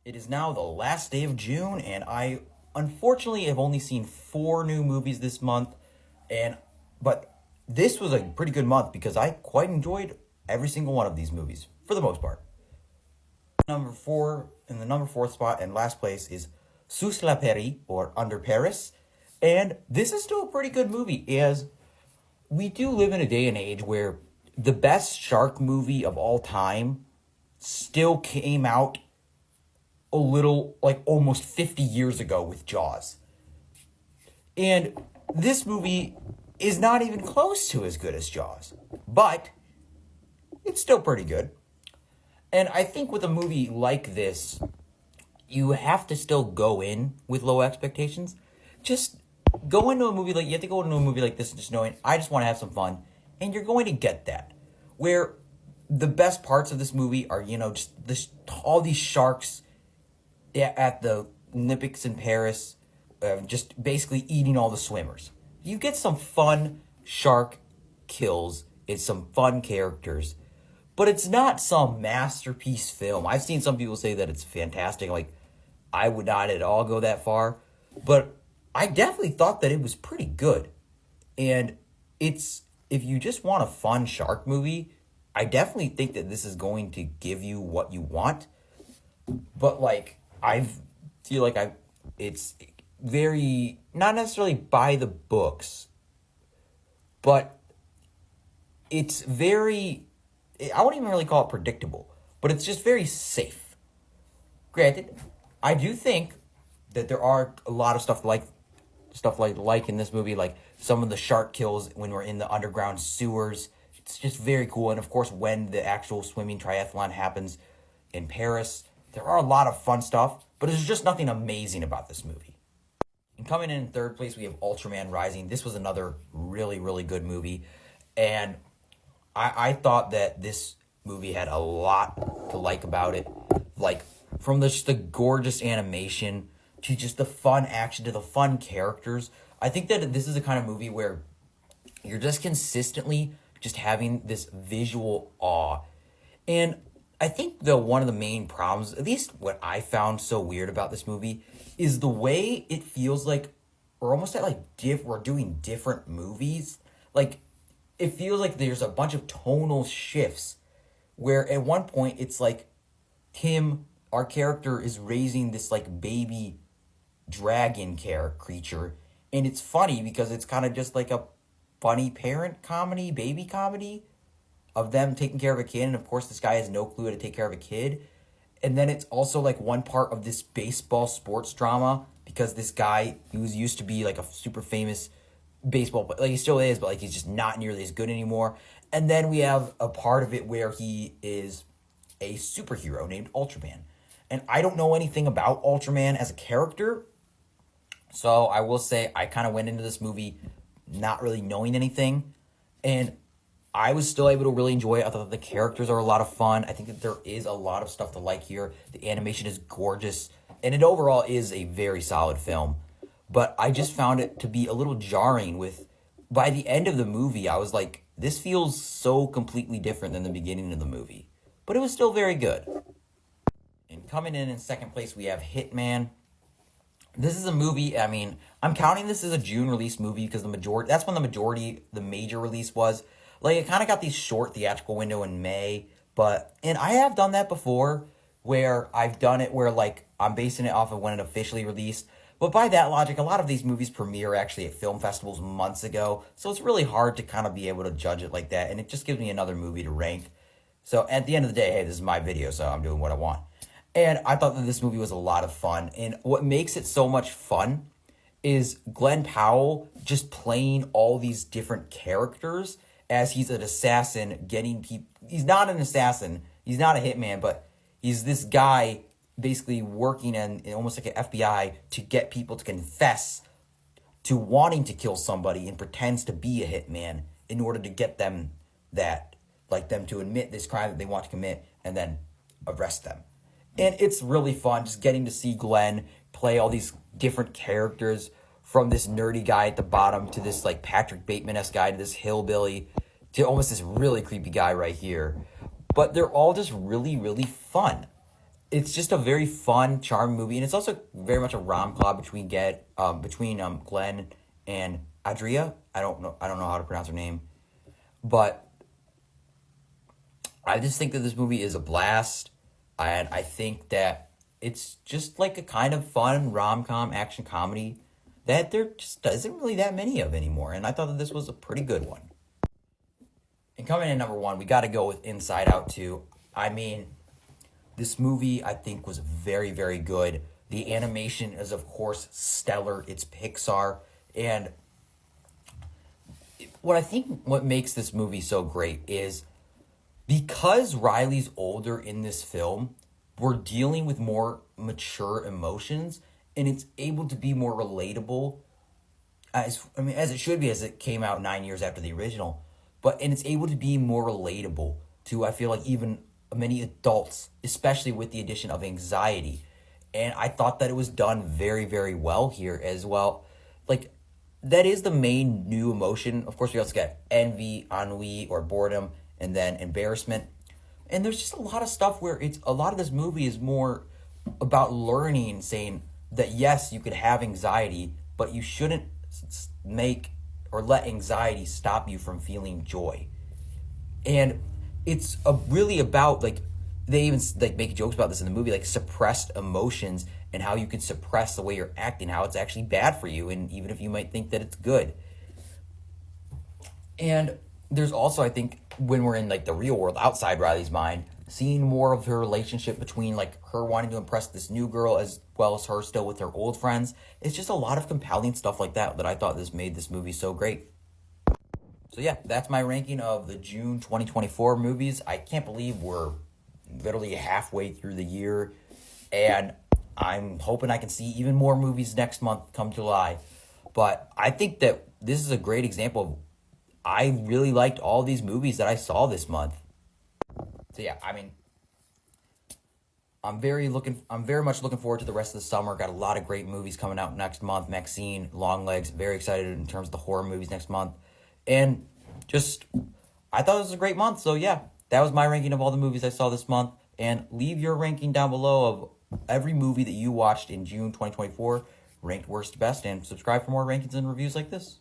It is now the last day of June, and I unfortunately have only seen four new movies this month. And but this was a pretty good month because I quite enjoyed every single one of these movies for the most part. Number four in the number fourth spot and last place is Sous la Paris or Under Paris, and this is still a pretty good movie as we do live in a day and age where the best shark movie of all time still came out a little like almost 50 years ago with Jaws. And this movie is not even close to as good as Jaws, but it's still pretty good. And I think with a movie like this, you have to still go in with low expectations. Just go into a movie like you have to go into a movie like this just knowing I just want to have some fun, and you're going to get that. Where the best parts of this movie are, just all these sharks at the Olympics in Paris, just basically eating all the swimmers. You get some fun shark kills. It's some fun characters, but it's not some masterpiece film. I've seen some people say that it's fantastic. Like, I would not at all go that far, but I definitely thought that it was pretty good. And it's, if you just want a fun shark movie, I definitely think that this is going to give you what you want. But like, I feel like it's very, not necessarily by the books, but it's very, I wouldn't even really call it predictable, but it's just very safe. Granted, I do think that there are a lot of stuff like in this movie, like some of the shark kills when we're in the underground sewers. It's just very cool. And of course, when the actual swimming triathlon happens in Paris, there are a lot of fun stuff, but there's just nothing amazing about this movie. And coming in third place, we have Ultraman Rising. This was another really, really good movie. And I thought that this movie had a lot to like about it. Like, from just the gorgeous animation to just the fun action to the fun characters. I think that this is the kind of movie where you're just consistently just having this visual awe. And I think one of the main problems, at least what I found so weird about this movie, is the way it feels like we're almost at like we're doing different movies. Like, it feels like there's a bunch of tonal shifts where at one point it's like Tim, our character, is raising this like baby dragon creature, and it's funny because it's kind of just like a funny parent comedy, baby comedy of them taking care of a kid, and of course this guy has no clue how to take care of a kid. And then it's also like one part of this baseball sports drama because this guy who used to be like a super famous baseball player, like he still is, but like he's just not nearly as good anymore. And then we have a part of it where he is a superhero named Ultraman. And I don't know anything about Ultraman as a character, so I will say I kind of went into this movie not really knowing anything, and I was still able to really enjoy it. I thought the characters are a lot of fun. I think that there is a lot of stuff to like here. The animation is gorgeous, and it overall is a very solid film. But I just found it to be a little jarring with, by the end of the movie, I was like, this feels so completely different than the beginning of the movie. But it was still very good. And coming in second place, we have Hitman. This is a movie, I mean, I'm counting this as a June release movie because that's when the major release was. Like, it kind of got these short theatrical window in May, and I have done that before, where I've done it where, like, I'm basing it off of when it officially released. But by that logic, a lot of these movies premiere actually at film festivals months ago, so it's really hard to kind of be able to judge it like that, and it just gives me another movie to rank. So at the end of the day, hey, this is my video, so I'm doing what I want. And I thought that this movie was a lot of fun. And what makes it so much fun is Glenn Powell just playing all these different characters as he's an assassin getting people. He's not an assassin. He's not a hitman, but he's this guy basically working in almost like an FBI to get people to confess to wanting to kill somebody and pretends to be a hitman in order to get them to admit this crime that they want to commit and then arrest them. And it's really fun just getting to see Glenn play all these different characters, from this nerdy guy at the bottom to this like Patrick Bateman-esque guy to this hillbilly to almost this really creepy guy right here. But they're all just really, really fun. it's just a very fun, charming movie, and it's also very much a rom com between Glenn and Adria. I don't know how to pronounce her name, but I just think that this movie is a blast, and I think that it's just like a kind of fun rom com action comedy that there just isn't really that many of anymore, and I thought that this was a pretty good one. And coming in number one, we got to go with Inside Out 2. I mean, this movie, I think, was very, very good. The animation is, of course, stellar. It's Pixar. And what makes this movie so great is because Riley's older in this film, we're dealing with more mature emotions and it's able to be more relatable as it should be, as it came out 9 years after the original. And it's able to be more relatable to, I feel like, even many adults, especially with the addition of anxiety. And I thought that it was done very, very well here as well. Like, that is the main new emotion. Of course, we also got envy, ennui, or boredom, and then embarrassment. And there's just a lot of stuff where a lot of this movie is more about learning and saying that yes, you could have anxiety, but you shouldn't make or let anxiety stop you from feeling joy. And it's really about, like, they even like make jokes about this in the movie, like suppressed emotions and how you can suppress the way you're acting, how it's actually bad for you, and even if you might think that it's good. And there's also, I think, when we're in like the real world outside Riley's mind, seeing more of her relationship between like her wanting to impress this new girl as well as her still with her old friends. It's just a lot of compelling stuff like that I thought this made this movie so great. So yeah, that's my ranking of the June 2024 movies. I can't believe we're literally halfway through the year, and I'm hoping I can see even more movies next month come July. But I think that this is a great example of, I really liked all these movies that I saw this month. So yeah, I mean, I'm very much looking forward to the rest of the summer. Got a lot of great movies coming out next month. Maxine, Longlegs, very excited in terms of the horror movies next month. And just, I thought it was a great month. So yeah, that was my ranking of all the movies I saw this month. And leave your ranking down below of every movie that you watched in June 2024, ranked worst to best, and subscribe for more rankings and reviews like this.